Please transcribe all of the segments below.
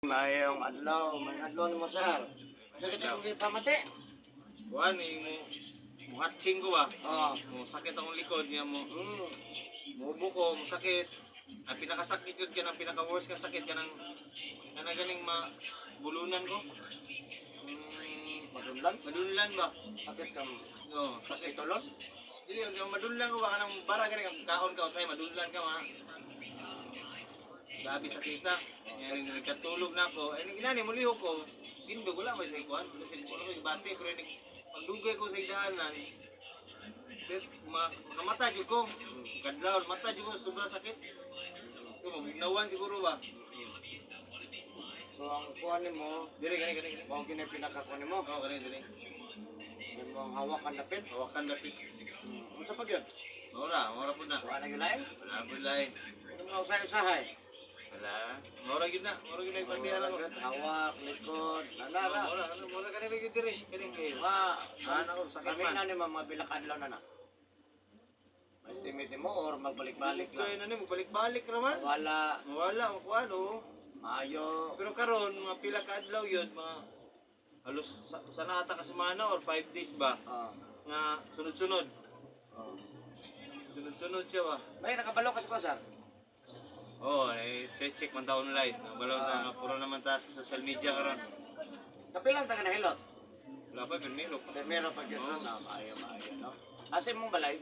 Mayong adlaw, may adlaw ni mo sir. Sakit ang pamati. Kuan mo hatching ko ba? Oo. Mo sakit ang likod niya mo. Mubo ko, mo sakit. Ang pinakasakit yun ka ng pinaka-worst ka sakit ka ng ganing bulunan ko. Madunlan? Madunlan ba? Sakit kang Oo, sakit. tulos? Dili, yung madunlan ko ba ka ng bara ganing kaon ka usay madunlan ka ma. Grabe sakit na. Yan, nagkatulog na ako. Eh, ginani, muliho ko. Tindog, wala may sa ikuan. Kasi wala ko yung bate, pero pagdugay ko sa idaanan, namatay dyan ko. Kadlaw, namatay dyan ko, sobrang sakit. So, magnawan siguro ba? So ang kuhanin mo, Dire, gani. kung pinakakuhanin mo, Oo, gani. yung mga hawakan na pit. Hawakan dapit. Ano sa pag yun? Maura po na. Kuha na yun lain? Wala po lain. Ano mga usay-usahay? Wala. Maura yun na. Maura yun na yung pandihan ako. Hawak, likod, nalala. Maura ka na may dire. Kani, Ano, sakit kami man. na ni mga bilakadlaw na na. Estimate mo or magbalik-balik Kaya lang. na magbalik-balik naman. Wala, Wala, makuha no. maayo. Pero karon mga pila ka adlaw yun, mga halos sana ata ka semana or 5 days ba nga sunod-sunod. Sunod-sunod siya ba? May nakabalo ka sa sir? Oo, check man ta online. Balaw na puro naman ta sa social media karon. Kapilang taga nahilot? Wala pa Pirmilo. Meron pa dyan Oo. na maayo, no? Asim mong balay?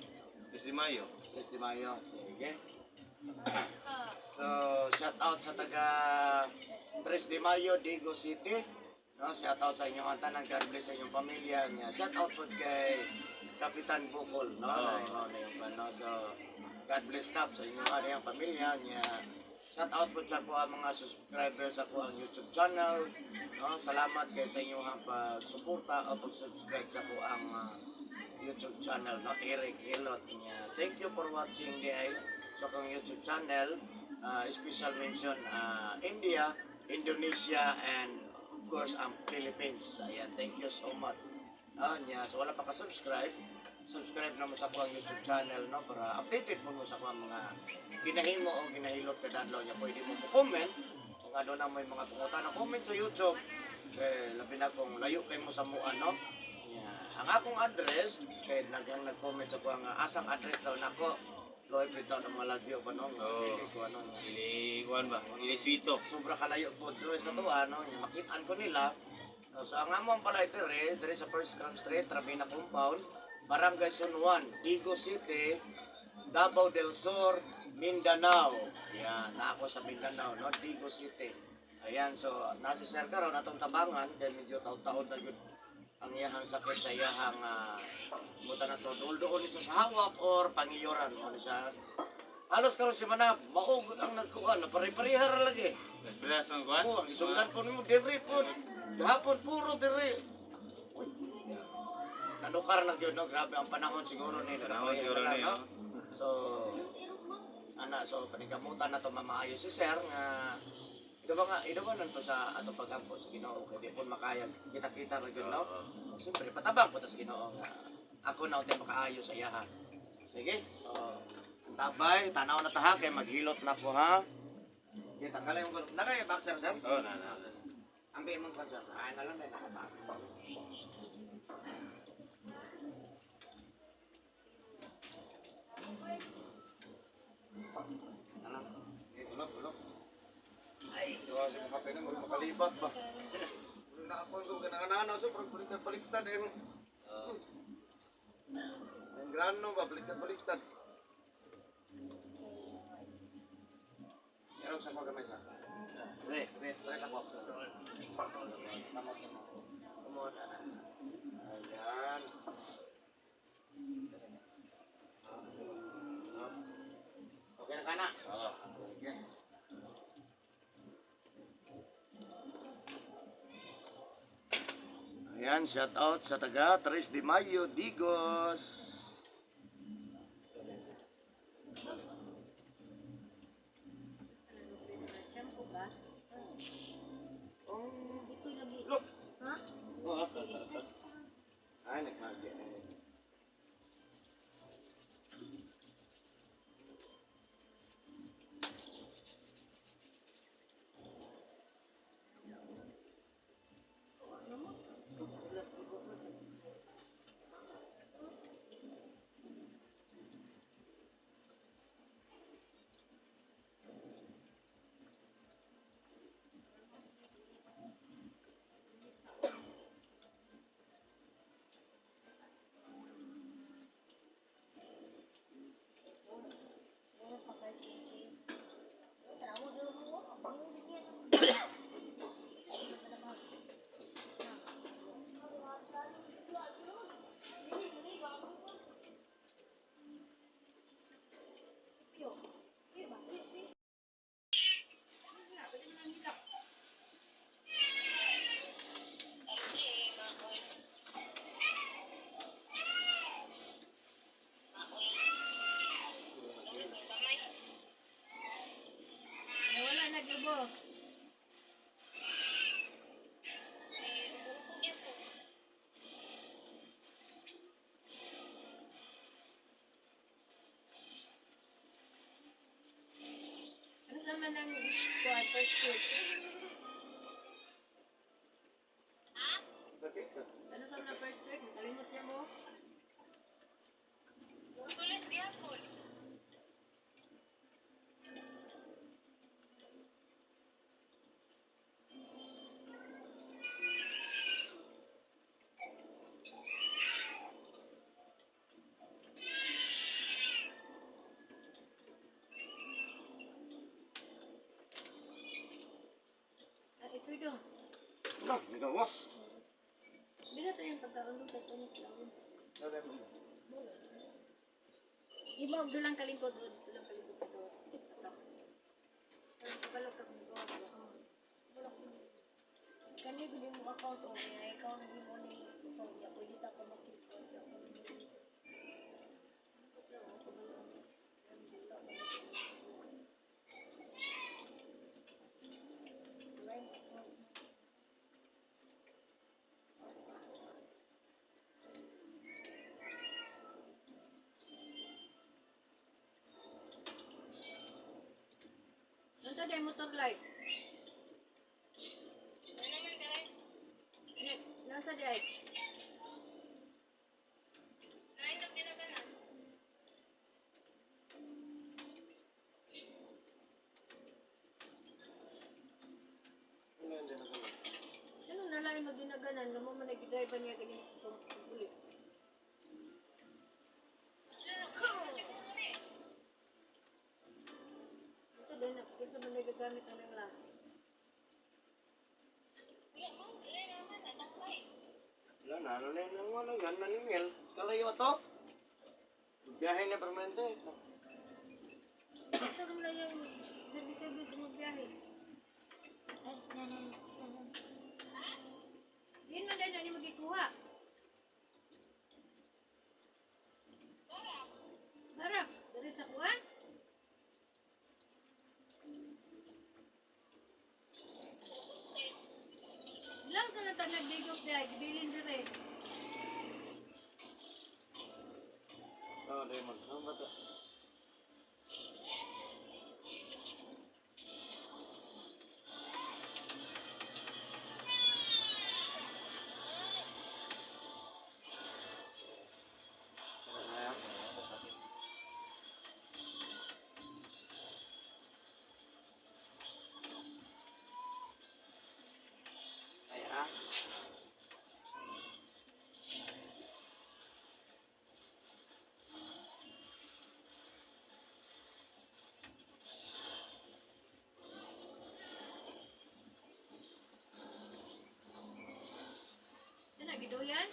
10 de Mayo. 10 de Mayo, sige. So, shout out sa taga 3 de Mayo, Digo City. No, shout out sa inyong tanan, God bless sa inyong pamilya niya. Shout out po kay Kapitan Bukol, no? Oo. Na yung no? So, God bless kap sa inyong pamilya niya. Shout out po sa ko ang mga subscribers sa ko ang YouTube channel. No, salamat kay sa inyong pagsuporta o pag-subscribe sa ko ang YouTube channel, no? Eric Hilot niya. Thank you for watching the sa kong YouTube channel. Special mention India, Indonesia, and of course ang Philippines. Ayan, thank you so much. Niya, so wala pa ka-subscribe, subscribe na mo sa akong YouTube channel, no, para updated mo sa akong mga ginahimo o ginahilot kada adlaw niya. Pwede mo comment kung ano na may mga pangutan na comment sa YouTube. Labi na kung layo kay mo sa mua, no. Ang akong address, kay nag-comment sa akong asang address daw nako. Loy daw ng Malagyo ba no? Oo. Ko ano. Ili kuan ba? Ili Suito. Sobra kalayo po dito sa to ano, makitaan ko nila. So ang among pala dire sa First Camp Street, Rabina Compound, Barangay Son Juan, Digo City, Davao del Sur, Mindanao. Yan, na ako sa Mindanao, no, Digo City. Ayan, so nasa sir karon atong tabangan kay medyo taon-taon na gyud ang iyahang sakit sa iyahang muta na to doon sa hawak or pangiyoran mo siya. Halos karon si mana maugot ang nagkuan na pare-parehar lagi. Nagbilas ang kuan. Oh, isugdan po nimo dere po. Gahapon puro dere. Uy. Nanukar na gyud no, grabe ang panahon siguro ni Panahon siguro ni, no? So so panigamutan na to mamaayo si sir nga ito ba nanto sa ato pagkampo sa Ginoo kay di po makayag kita-kita ra gyud no. Siyempre patabang po ta sa Ginoo nga ako na uday makaayo sa iyahan. Sige. Tabay, tanaw na taha kay maghilot na ko ha. Sige, tanggalay mo. Nakay boxer sir? Oo, na. Ang bay mong boxer. Ay na lang dai nakata. Ulok. Ay, kasi mga pena makalibat ba? Na ako ko kanana so baliktad eh. Ang grano ba baliktad. Pero sa mga kamay sa. Wait, sa ko. Tamot mo. Kumon ana. Ayan. Okay na kana? Oo. Okay. Ayan, shout out sa taga 3 de Mayo, Digos. Shampoo ba? Ito lagi. Look. Ha? Ay, nagmagi. man ang kuwan, first week? Sakit ka. Ano sa na first week? Kalimot niya mo? Ah, ito daw. Ano? Gawas. Hindi na tayo yung pagkaulong sa ito ng slawin. Dali mo. Di ba, dulang kalingkod doon. Dulang kalingkod sa doon. Ito. Balok ka kung doon. Balok mo. Kani guli mo account o may ikaw hindi mo ni ito. Di ako dito ako makikita. Di ako makikita. Nasa day motor light? Nasa day? Ano yan din ako? Ano na lang yung magdinaganan? Nga mo man nag-drive niya ganyan itong ulit. Ito din, kinsa man nagagamit ang glass. Wala na, ano na yan, wala yan, naningil. Kalayo to. Biyahe na permanente. Ito rin lang yung service mo biyahe. Yun man din, ano magikuha? Harap, dari sa kuwan? Lang sa nata nagdigok dahil, gibilin dire. Oh, Raymond. Ano ba to? Ano, giduyan?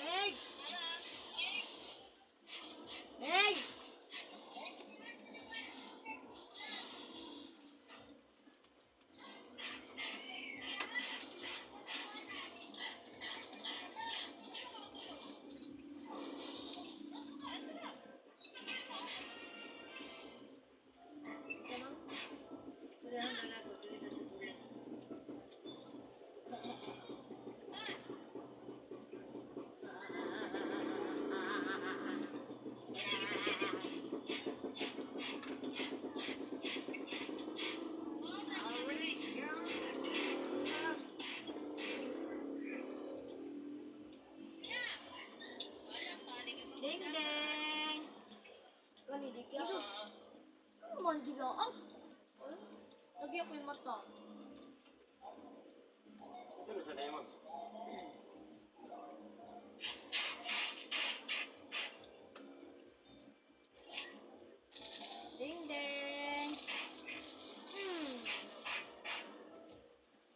Meg! Meg! Istoryahan na lang, dili na siya tuloy. Ding ding! Kani di kya? Ano man ginaas? Lagi ako yung mata. Sino sa Raymond? Ding ding!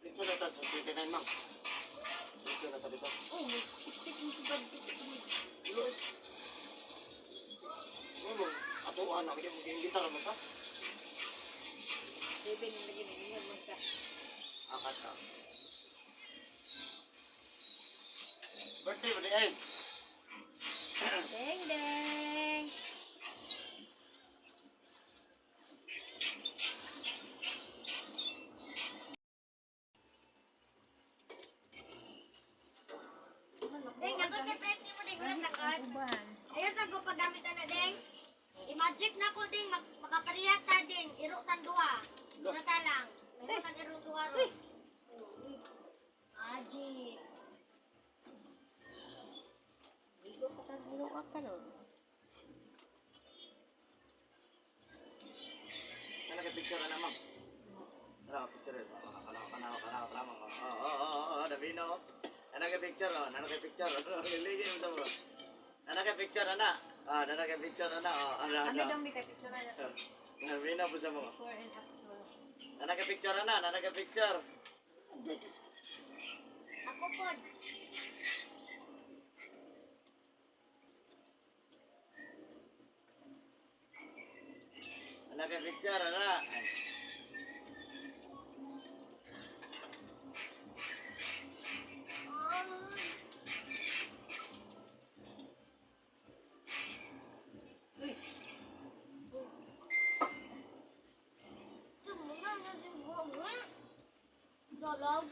Dito na to, sa 29, ma'am. Dito na to dito. Oh, may stick mo sa bag. Ulo eh. Ano, atuan na, hindi mo gitar mo ta? Ben yung lagi na magka. Akat ka. Birthday mo di ay. Deng deng. Deng, nato si Pretty mo ding ulan lakad. Ayun sa go paggamit na deng. I-magic na ko ding makaparehas ta ding iro tan duha. Una ta lang. Iro tan iro duha ro. Magic. Igo pa kang hinuak ka no. Ano ka picture na ma'am? Ano ka picture? Davino. Ano ka picture? Ano ka picture? Liligay mo sa mo. Ano ka picture na? Ano ka picture na? Ang gadong di kay picture na. Davino po sa mo. Before and after. Ano ka picture na? Ano ka picture? Ako pod. Ano ka picture na?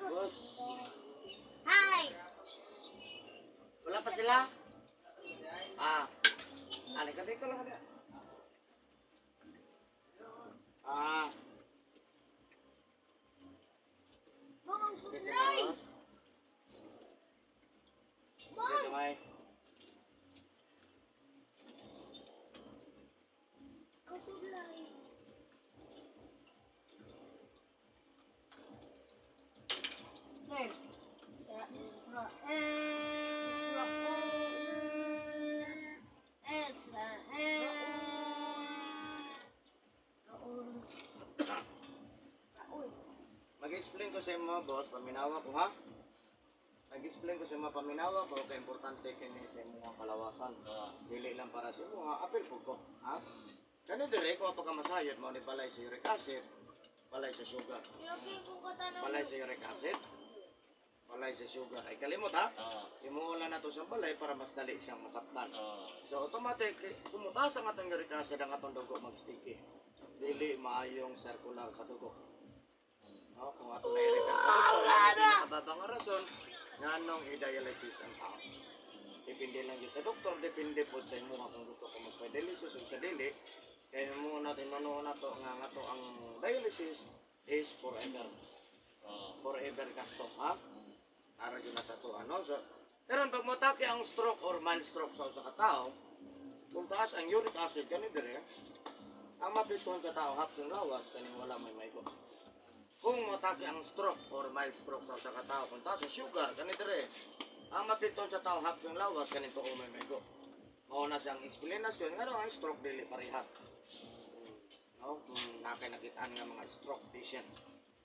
Boss, Hi. wala pa sila? Ano ka dito lang ka. Bang Dito sulay. na. Dito may. Kasulay. Sir. Mag-explain ko sa inyo boss, paminawa ko ha. Mag-explain ko sa inyo paminawa ko kay importante kini sa imong kalawasan. Dili lang para sa inyo ha, apil po ko, ha? Kani dire ko pa masayod mo ni palay sa uric acid, palay sa sugar. Lagi ko kata na. Palay sa uric acid, palay sa sugar. Ay kalimot ha. Imuulan na to sa balay para mas dali siyang masaktan. So automatic kumutas ang atong uric acid ang atong dugo mag-sticky. Dili maayong circular sa dugo. No, kung ato na irikan sa doktor, hindi nakababang nga rason, nga nung i-dialysis ang tao. Depende lang yun sa doktor, depende po sa imo kung gusto ko magpa-dialysis o sa dili. Kaya mo natin manoon na to, nga to ang dialysis is forever. Forever kasto, ha? Para yun na sa to, ano? So, pero pag matake ang stroke or mild stroke sa usa ka tao, kung taas ang uric acid, ganun dire, ang mapituhan sa tao, hapsong lawas, kaning wala may maygo. Kung matake ang stroke or mild stroke sa usa ka tawo, kung taas ang sugar, kanito dire, ang mapilton sa tao hapsong lawas, kanito o may maygo. Mao na siyang explanation, nga ang stroke dili parehas. No, kung nakitaan nga mga stroke patient.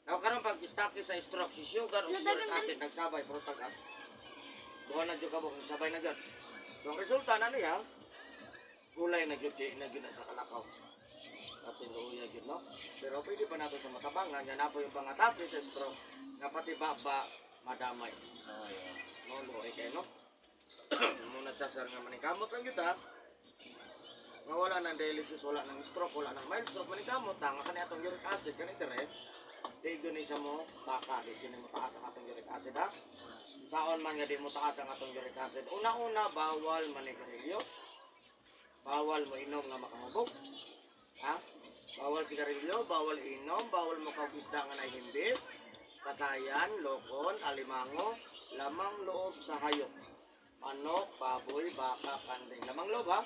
Now, karon pag istake sa stroke, si sugar o uric acid nagsabay, puro tagas. Duha na dyan ka mo, nagsabay na dyan. So, ang resulta na niya, gulay na dyan, na dyan sa kalakaw. Ating luya yun, no? Pero pwede pa nato sa matabangan, yan na po yung pangatake sa stroke, nga pati baba madamay. No, luhay kayo, no? Muna sa sir nga manikamot lang yun, ha? Nga wala ng dialysis, wala ng stroke, wala ng mild stroke, manikamot ha, nga kani atong uric acid, kanito rin, di yun isa mo baka, di yun mo taas ang atong uric acid, ha? Saon man nga di mo taas ang atong uric acid. Una-una, bawal manigarilyo, bawal mo inom nga makamubog, ha? Bawal sigarilyo, bawal inom, bawal mo kagisda nga nahihimbis, kasayan, lokon, alimango, lamang loob sa hayop. Manok, baboy, baka, kanding. Lamang loob ha?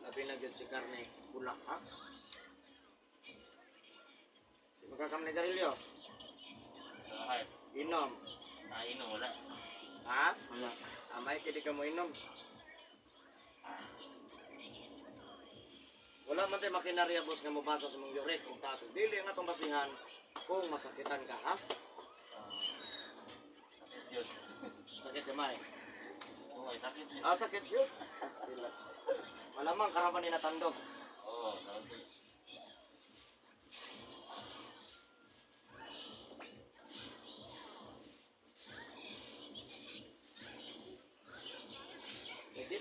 Labi na dyan si karne, bulak ha? Di magkasama ni garilyo? Inom. Inom wala. Ha? Wala. Amay, kidi ka mo inom. Wala man tayo makinarya boss nga mabasa sa mong uric kung taas o dili ang atong basihan kung masakitan ka ha? Sakit yun. Sakit kamay. Oo, sakit yun. Sakit yun. Malamang karapan ni natandog. Oo, sakit.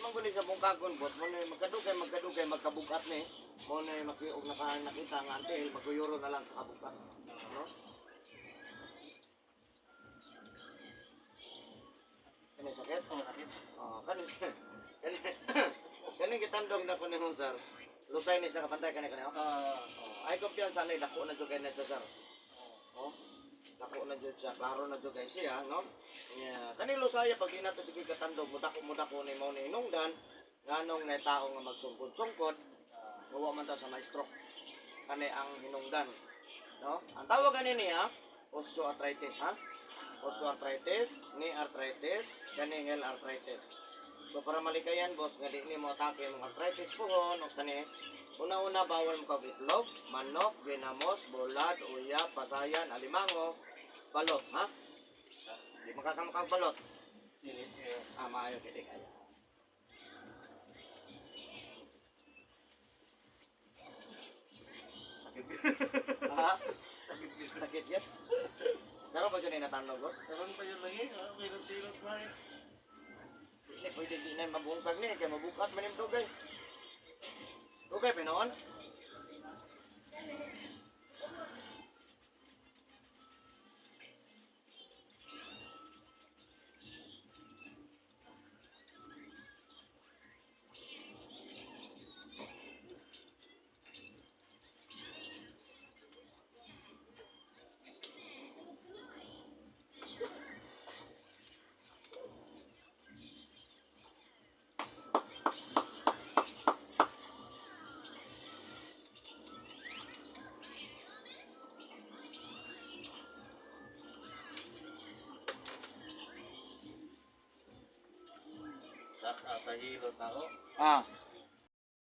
man guni sa bungkagon bot, mo na magkadugay magkabugat ni. Mo na makiog nakita nga antil magkuyuro na lang sa kabugat. No? Kani sakit? Oh, kani. Kani gitandong na ko ni sir. Lusay ni sa kapantay kani kani. Ay kumpiyansa ni dako na jud kay na sir. Oh. Dako na jud siya, klaro na jud kay siya, no? Yeah. Kani lusaya pag inato sige katandog mudako ni mao ni inungdan nganong na tao nga magsungkod-sungkod. Huwag man ta sa stroke. Kani ang hinungdan. No? Ang tawag gani niya, osteoarthritis, ha? Osteoarthritis, knee arthritis, kani heel arthritis. So para malikayan boss, nga di ni mo atake ang arthritis pohon o kani. Una-una bawal mo kag itlog, manok, ginamos, bulad, uyab, pasayan, alimango, balot, ha? Di makakamukag balot. Maayo kiti kaya. Ha? Sakit yan? Pero pa dyan ay natandog ko? Karon pa yun lagi, silot pa eh. Hindi, pwede di na mabungkag ni, kaya mabukat man yung dugay. Dugay, pinoon? Tahilo tao. Ah,